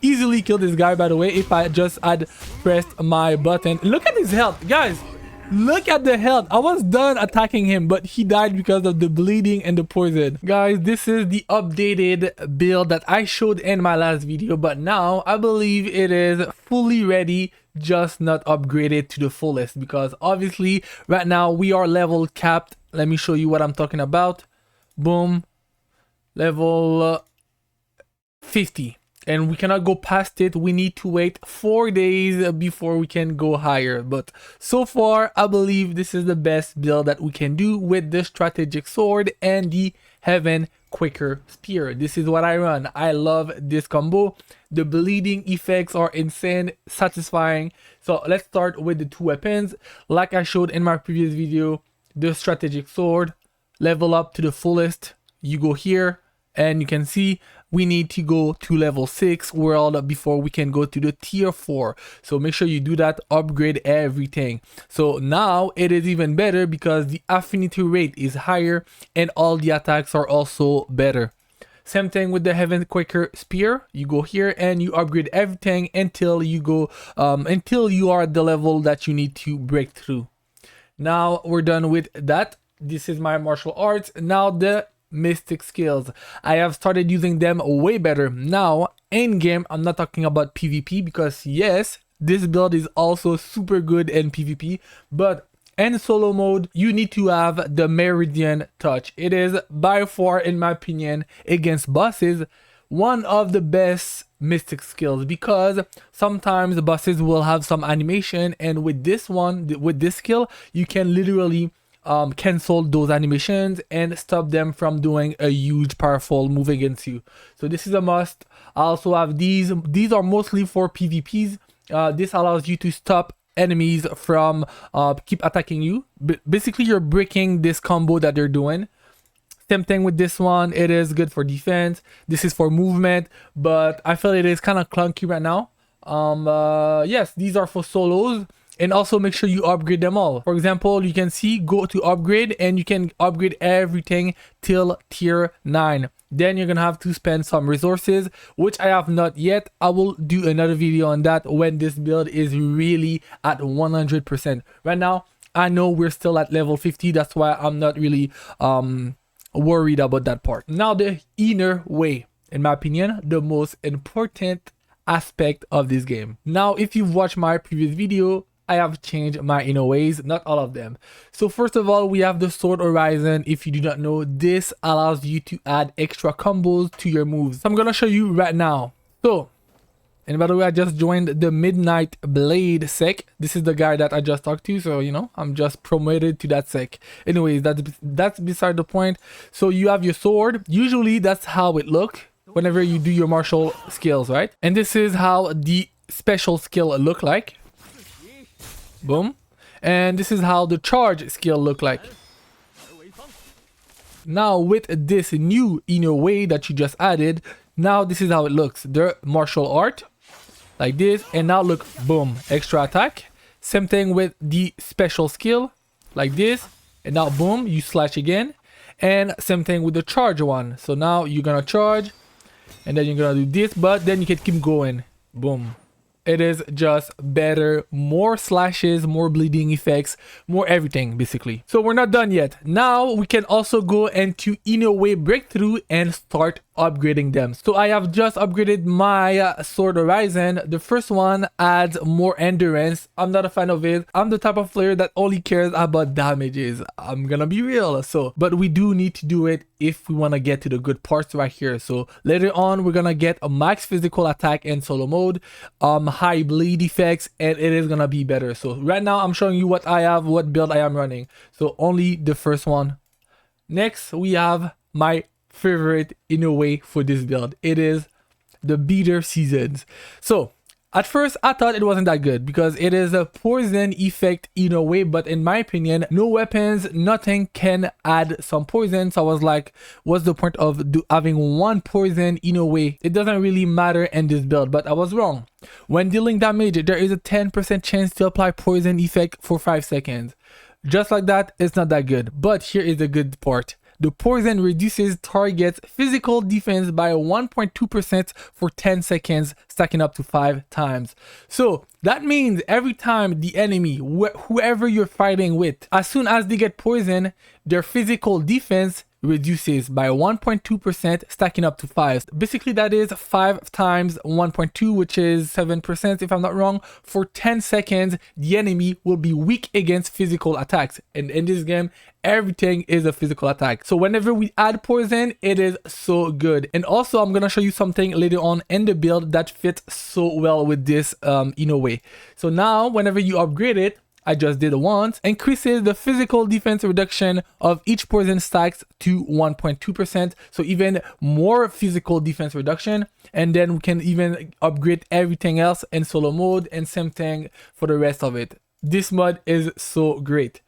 easily kill this guy, by the way, if I just had pressed my button. Look at his health, guys. Look at the health. I was done attacking him, but he died because of the bleeding and the poison. Guys, this is the updated build that I showed in my last video, but now I believe it is fully ready, just not upgraded to the fullest, because obviously right now we are level capped. Let me show you what I'm talking about. Boom. Level 50. And we cannot go past it. We need to wait 4 days before we can go higher. But so far, I believe this is the best build that we can do with the strategic sword and the heaven quicker spear. This is what I run. I love this combo. The bleeding effects are insane, satisfying. So let's start with the two weapons. Like I showed in my previous video, the strategic sword, level up to the fullest. You go here and you can see we need to go to level 6 world before we can go to the tier 4. So make sure you do that, upgrade everything. So now it is even better because the affinity rate is higher and all the attacks are also better. Same thing with the heaven quicker spear. You go here and you upgrade everything until you go until you are at the level that you need to break through. Now we're done with that. This is my martial arts. Now the mystic skills. I have started using them way better. Now in game, I'm not talking about PvP because yes, this build is also super good in PvP, but in solo mode, you need to have the Meridian touch. It is by far, in my opinion, against bosses, one of the best mystic skills, because sometimes the bosses will have some animation, and with this one, with this skill, you can literally cancel those animations and stop them from doing a huge powerful move against you. So this is a must. I also have these are mostly for PvPs. This allows you to stop enemies from keep attacking you. Basically you're breaking this combo that they're doing. Same thing with this one. It is good for defense. This is for movement, but I feel it is kind of clunky right now. Yes, these are for solos. And also make sure you upgrade them all. For example, you can see, go to upgrade and you can upgrade everything till tier 9. Then you're gonna have to spend some resources, which I have not yet. I will do another video on that when this build is really at 100%. Right now, I know we're still at level 50. That's why I'm not really worried about that part. Now the inner way, in my opinion, the most important aspect of this game. Now, if you've watched my previous video, I have changed my inner ways, not all of them. So first of all, we have the sword horizon. If you do not know, this allows you to add extra combos to your moves. So I'm gonna show you right now. So, and by the way, I just joined the Midnight Blade sec. This is the guy that I just talked to, so you know, I'm just promoted to that sec. Anyways, that's beside the point. So you have your sword. Usually that's how it looks whenever you do your martial skills, right? And this is how the special skill look like. Boom. And this is how the charge skill look like. Now with this new inner way that you just added, now this is how it looks. The martial art like this, and now look, boom, extra attack. Same thing with the special skill like this, and now boom, you slash again. And same thing with the charge one. So now you're gonna charge and then you're gonna do this, but then you can keep going. Boom. It is just better, more slashes, more bleeding effects, more everything basically. So we're not done yet. Now we can also go into inner way breakthrough and start upgrading them. So I have just upgraded my sword horizon. The first one adds more endurance. I'm not a fan of it. I'm the type of player that only cares about damages. I'm gonna be real. So, but we do need to do it if we want to get to the good parts right here. So later on, we're gonna get a max physical attack in solo mode, high bleed effects, and it is gonna be better. So right now I'm showing you what I have, what build I am running. So only the first one. Next, we have my favorite in a way for this build. It is the beater seasons. So at first I thought it wasn't that good because it is a poison effect in a way, but in my opinion, no weapons, nothing can add some poison. So I was like, what's the point of having one poison in a way? It doesn't really matter in this build, but I was wrong. When dealing damage, there is a 10% chance to apply poison effect for 5 seconds. Just like that, it's not that good. But here is the good part. The poison reduces target's physical defense by 1.2% for 10 seconds, stacking up to 5 times. So that means every time the enemy, whoever you're fighting with, as soon as they get poisoned, their physical defense reduces by 1.2%, stacking up to 5. Basically, that is 5 times 1.2, which is 7%, if I'm not wrong. For 10 seconds, the enemy will be weak against physical attacks. And in this game, everything is a physical attack. So whenever we add poison, it is so good. And also, I'm gonna show you something later on in the build that fits so well with this in a way. So now, whenever you upgrade it, I just did it once, increases the physical defense reduction of each poison stacks to 1.2%, so even more physical defense reduction. And then we can even upgrade everything else in solo mode, and same thing for the rest of it. This mod is so great.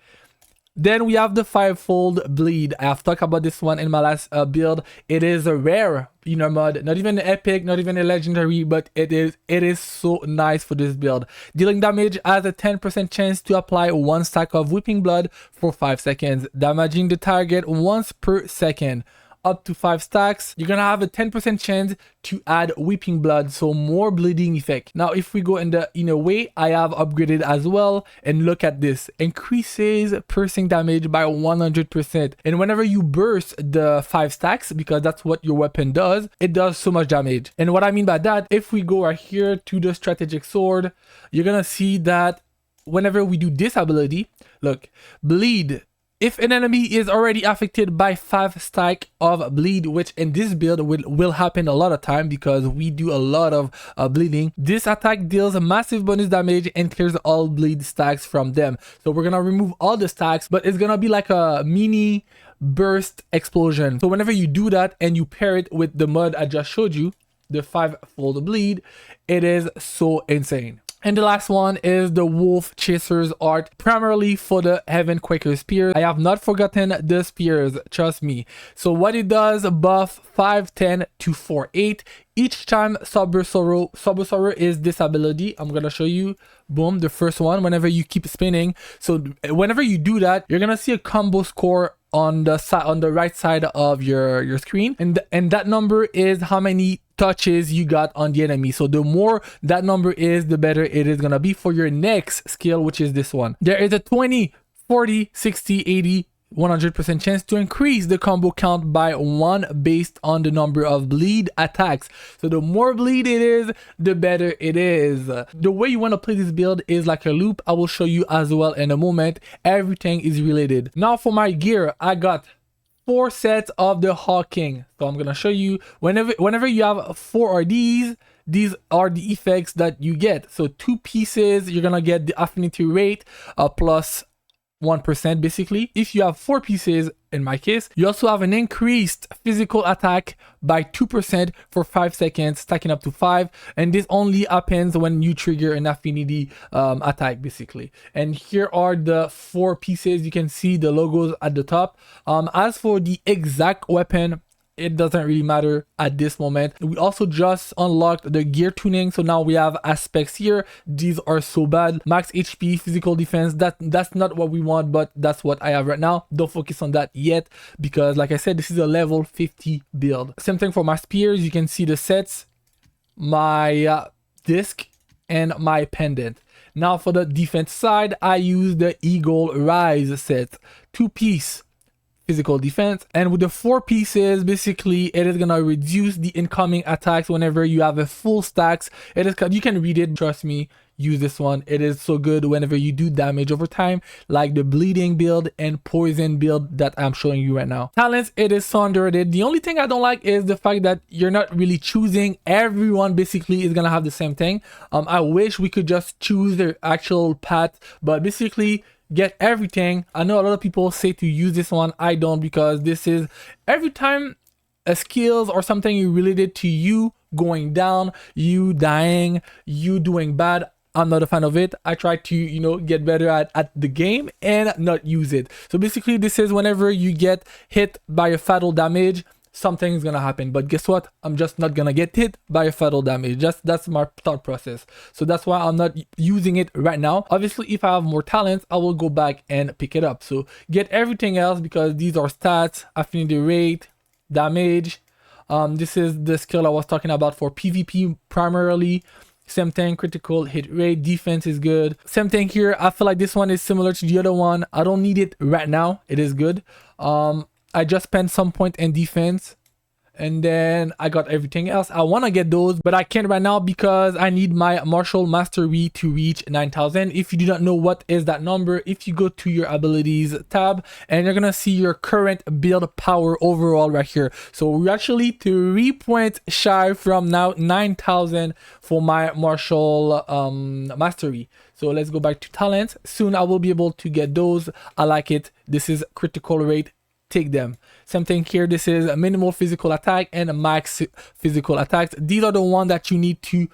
Then we have the 5-fold bleed. I have talked about this one in my last build. It is a rare mod, not even an epic, not even a legendary, but it is so nice for this build. Dealing damage has a 10% chance to apply 1 stack of whipping blood for 5 seconds, damaging the target once per second. Up to 5 stacks, you're gonna have a 10% chance to add weeping blood, so more bleeding effect. Now if we go in the inner way, I have upgraded as well, and look at this, increases piercing damage by 100%. And whenever you burst the 5 stacks, because that's what your weapon does, it does so much damage. And what I mean by that, if we go right here to the strategic sword, you're gonna see that whenever we do this ability, look, bleed. If an enemy is already affected by 5 stack of bleed, which in this build will happen a lot of time because we do a lot of bleeding, this attack deals a massive bonus damage and clears all bleed stacks from them. So we're gonna remove all the stacks, but it's gonna be like a mini burst explosion. So whenever you do that and you pair it with the mod I just showed you, the 5-fold bleed, it is so insane. And the last one is the Wolf Chaser's art, primarily for the Heaven Quaker Spear. I have not forgotten the spears, trust me. So what it does, buff 510 to 48. Each time Sober Sorrow is this ability. I'm gonna show you. Boom, the first one, whenever you keep spinning. So whenever you do that, you're gonna see a combo score on the right side of your screen, and that number is how many touches you got on the enemy. So the more that number is, the better it is gonna be for your next skill, which is this one. There is a 20, 40, 60, 80, 100% chance to increase the combo count by 1 based on the number of bleed attacks. So the more bleed it is, the better it is. The way you want to play this build is like a loop. I will show you as well in a moment. Everything is related. Now for my gear, I got 4 sets of the Hawking. So I'm gonna show you whenever you have 4 RDs, these are the effects that you get. So 2 pieces, you're gonna get the affinity rate plus 1% basically. If you have 4 pieces, in my case, you also have an increased physical attack by 2% for 5 seconds, stacking up to 5. And this only happens when you trigger an affinity attack basically. And here are the 4 pieces. You can see the logos at the top. As for the exact weapon, it doesn't really matter at this moment. We also just unlocked the gear tuning, so now we have aspects here. These are so bad. Max HP, physical defense, that's not what we want, but that's what I have right now. Don't focus on that yet, because like I said, this is a level 50 build. Same thing for my spears. You can see the sets, my disc, and my pendant. Now for the defense side, I use the Eagle Rise set, 2-piece physical defense, and with the 4 pieces, basically it is gonna reduce the incoming attacks whenever you have a full stacks. It is, you can read it, trust me, use this one. It is so good whenever you do damage over time, like the bleeding build and poison build that I'm showing you right now. Talents, it is so underrated. The only thing I don't like is the fact that you're not really choosing. Everyone basically is gonna have the same thing. I wish we could just choose their actual path, but basically get everything. I know a lot of people say to use this one. I don't, because this is every time a skills or something related to you going down, you dying, you doing bad, I'm not a fan of it. I try to, you know, get better at the game and not use it. So basically this is whenever you get hit by a fatal damage, something's gonna happen. But guess what? I'm just not gonna get hit by a fatal damage. That's my thought process. So that's why I'm not using it right now. Obviously, if I have more talents, I will go back and pick it up. So get everything else, because these are stats, affinity rate, damage. This is the skill I was talking about for PvP primarily. Same thing, critical hit rate, defense is good. Same thing here. I feel like this one is similar to the other one. I don't need it right now. It is good. I just spent some point in defense, and then I got everything else. I want to get those, but I can't right now because I need my martial mastery to reach 9,000. If you do not know what is that number, if you go to your abilities tab, and you're gonna see your current build power overall right here. So we're actually 3 points shy from now 9,000 for my martial mastery. So let's go back to talents. Soon I will be able to get those. I like it. This is critical rate. Take them. Same thing here. This is a minimal physical attack and a max physical attacks. These are the ones that you need to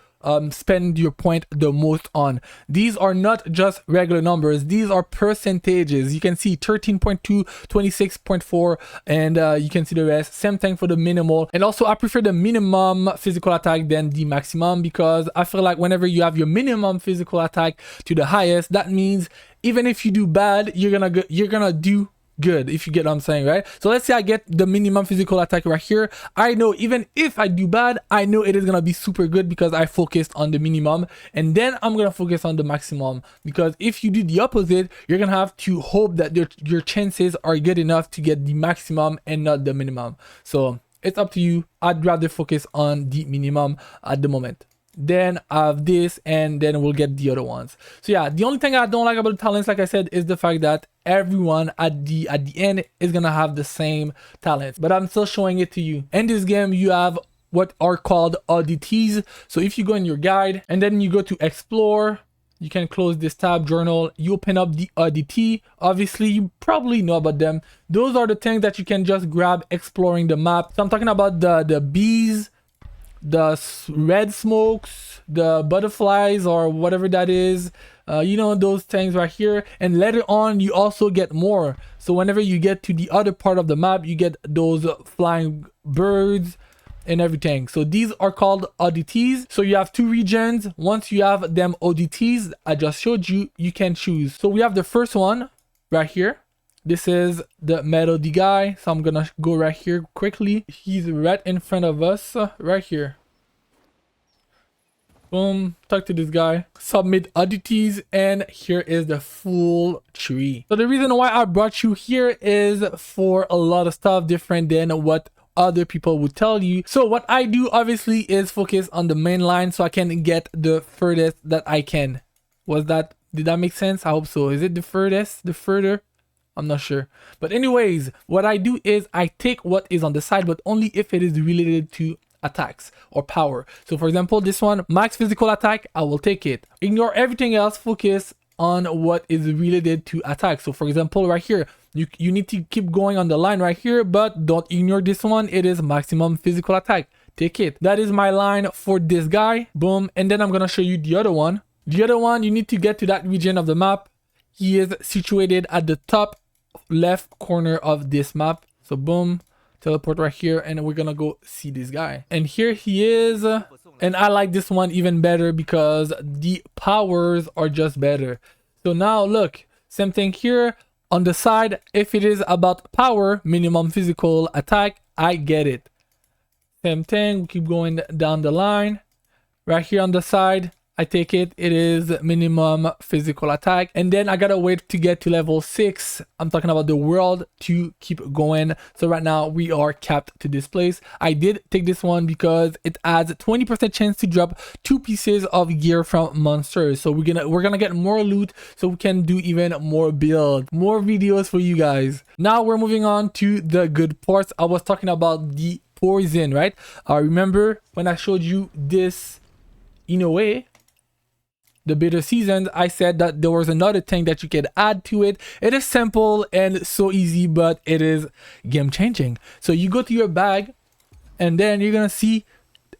spend your point the most on. These are not just regular numbers. These are percentages. You can see 13.2, 26.4, and you can see the rest. Same thing for the minimal. And also I prefer the minimum physical attack than the maximum, because I feel like whenever you have your minimum physical attack to the highest, that means even if you do bad, you're gonna do good, if you get what I'm saying, right? So let's say I get the minimum physical attack right here. I know even if I do bad, I know it is gonna be super good because I focused on the minimum, and then I'm gonna focus on the maximum, because if you do the opposite, you're gonna have to hope that your chances are good enough to get the maximum and not the minimum. So it's up to you. I'd rather focus on the minimum at the moment. Then I have this, and then we'll get the other ones. So yeah, the only thing I don't like about the talents, like I said, is the fact that everyone at the end is gonna have the same talents, but I'm still showing it to you. In this game, you have what are called oddities. So if you go in your guide and then you go to explore, you can close this tab, journal, you open up the oddity. Obviously you probably know about them. Those are the things that you can just grab exploring the map. So I'm talking about the bees, the red smokes, the butterflies, or whatever that is, you know, those things right here. And later on you also get more. So whenever you get to the other part of the map, you get those flying birds and everything. So these are called oddities. So you have 2 regions. Once you have them oddities I just showed you, you can choose. So we have the first one right here. This is the melody guy. So I'm gonna go right here quickly. He's right in front of us, right here. Boom, talk to this guy, submit oddities, and here is the full tree. So the reason why I brought you here is for a lot of stuff different than what other people would tell you. So what I do obviously is focus on the main line so I can get the furthest that I can. Did that make sense? I hope so. Is it the furthest? The further? I'm not sure. But anyways, what I do is I take what is on the side, but only if it is related to attacks or power. So for example, this one, max physical attack, I will take it. Ignore everything else, focus on what is related to attack. So for example, right here, you need to keep going on the line right here, but don't ignore this one. It is maximum physical attack. Take it. That is my line for this guy. Boom. And then I'm gonna show you the other one. The other one, you need to get to that region of the map. He is situated at the top left corner of this map. So boom, teleport right here, and we're gonna go see this guy. And here he is. And I like this one even better because the powers are just better. So now look, same thing here on the side. If it is about power, minimum physical attack, I get it. Same thing, we keep going down the line. Right here on the side, I take it. It is minimum physical attack. And then I gotta wait to get to level 6. I'm talking about the world to keep going. So right now we are capped to this place. I did take this one because it adds 20% chance to drop 2 pieces of gear from monsters. So we're gonna get more loot so we can do even more build, more videos for you guys. Now we're moving on to the good parts. I was talking about the poison, right? Remember when I showed you this in a way, the bitter seasons, I said that there was another thing that you could add to it. It is simple and so easy, but it is game changing. So you go to your bag and then you're gonna see,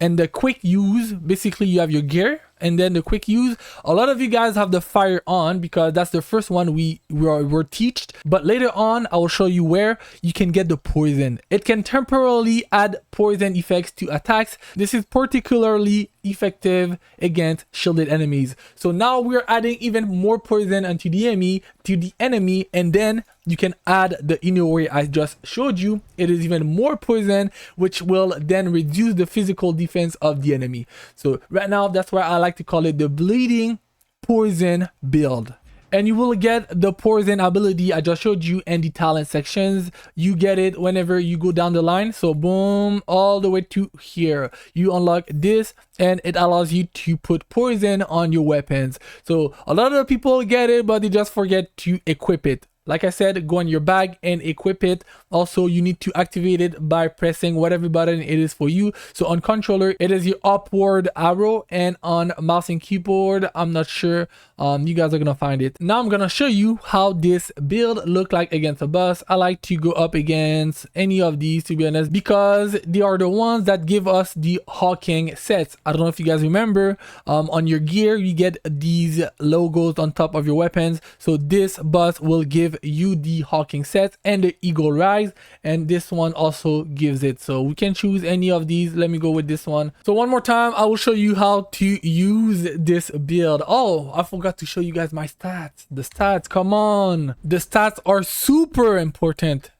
and the quick use, basically you have your gear and then the quick use. A lot of you guys have the fire on because that's the first one we were taught, but later on I will show you where you can get the poison. It can temporarily add poison effects to attacks. This is particularly effective against shielded enemies. So now we're adding even more poison onto the enemy, and then you can add the inner way I just showed you. It is even more poison, which will then reduce the physical defense of the enemy. So right now, that's why I like to call it the bleeding poison build. And you will get the poison ability I just showed you in the talent sections. You get it whenever you go down the line. So boom, all the way to here. You unlock this and it allows you to put poison on your weapons. So a lot of people get it, but they just forget to equip it. Like I said, go in your bag and equip it. Also, you need to activate it by pressing whatever button it is for you. So on controller, it is your upward arrow, and on mouse and keyboard, I'm not sure. You guys are gonna find it. Now I'm gonna show you how this build look like against a boss. I like to go up against any of these, to be honest, because they are the ones that give us the hawking sets. I don't know if you guys remember, on your gear, you get these logos on top of your weapons. So this boss will give you the hawking set and the eagle rise, and this one also gives it. So we can choose any of these. Let me go with this one. So one more time, I will show you how to use this build. Oh, I forgot to show you guys my stats. The stats, come on. The stats are super important.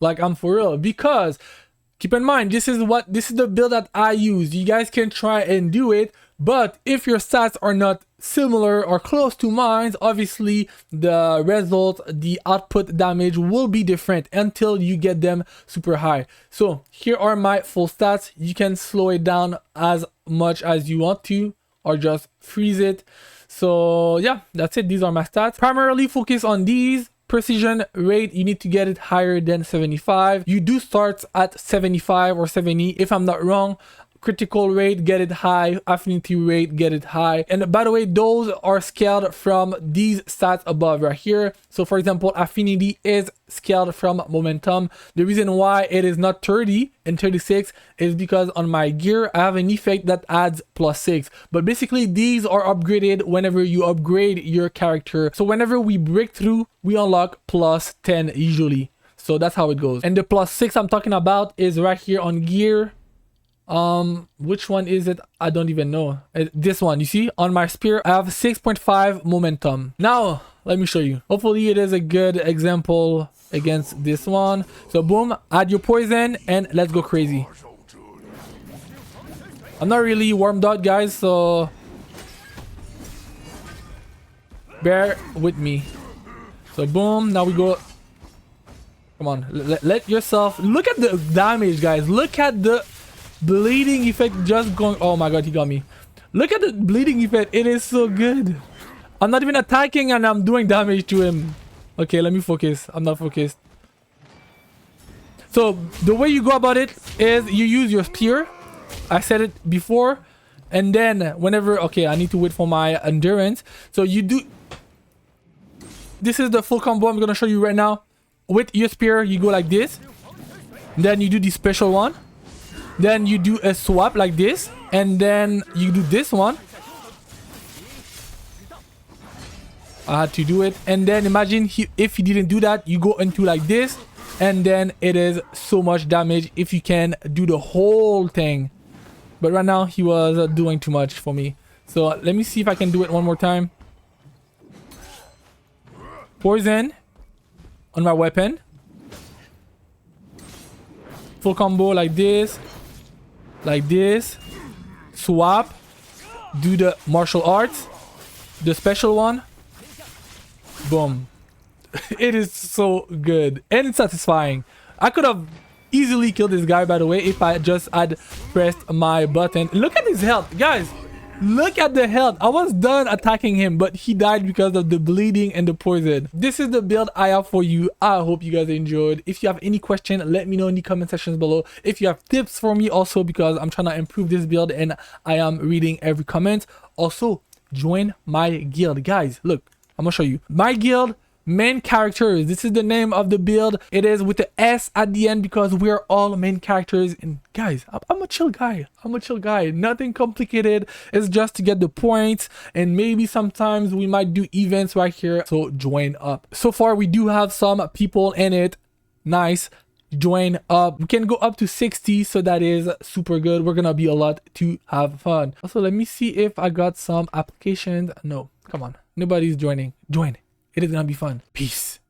Like, I'm for real, because keep in mind, this is the build that I use. You guys can try and do it, but if your stats are not similar or close to mine, obviously the result, the output damage will be different until you get them super high. So here are my full stats. You can slow it down as much as you want to, or just freeze it. So yeah, that's it. These are my stats. Primarily focus on these. Precision rate, you need to get it higher than 75. You do start at 75 or 70 if I'm not wrong. Critical rate, get it high. Affinity rate, get it high. And by the way, those are scaled from these stats above right here. So for example, affinity is scaled from momentum. The reason why it is not 30 and 36 is because on my gear I have an effect that adds +6, but basically these are upgraded whenever you upgrade your character. So whenever we break through, we unlock +10 usually. So that's how it goes. And the +6 I'm talking about is right here on gear. Which one is it? I don't even know. This one, you see, on my spear, I have 6.5 momentum. Now, let me show you. Hopefully it is a good example against this one. So boom, add your poison and let's go crazy. I'm not really warmed up, guys, so bear with me. So boom, now we go. Come on, let yourself, look at the damage, guys. Look at the bleeding effect just going. Oh my god, he got me. Look at the bleeding effect. It is so good. I'm not even attacking and I'm doing damage to him. Okay, let me focus. I'm not focused. So the way you go about it is you use your spear. I said it before. And then whenever, okay, I need to wait for my endurance. So you do, this is the full combo I'm gonna show you right now. With your spear, you go like this. Then you do the special one. Then you do a swap like this, and then you do this one. I had to do it, and then imagine if he didn't do that, you go into like this, and then it is so much damage if you can do the whole thing. But right now he was doing too much for me. So let me see if I can do it one more time. Poison on my weapon. Full combo like this. Like this. Swap. Do the martial arts. The special one. Boom. It is so good. And it's satisfying. I could have easily killed this guy, by the way, if I just had pressed my button. Look at his health. Guys, look at the health. I was done attacking him, but he died because of the bleeding and the poison. This is the build I have for you. I hope you guys enjoyed. If you have any question, let me know in the comment sections below. If you have tips for me also, because I'm trying to improve this build and I am reading every comment. Also, join my guild. Guys, look, I'm gonna show you. My guild main characters. This is the name of the build. It is with the S at the end because we're all main characters. And guys, I'm a chill guy. I'm a chill guy. Nothing complicated. It's just to get the points, and maybe sometimes we might do events right here. So join up. So far we do have some people in it. Nice. Join up. We can go up to 60, so that is super good. We're gonna be a lot to have fun. Also, let me see if I got some applications. No, come on, nobody's joining. Join. It is gonna be fun. Peace.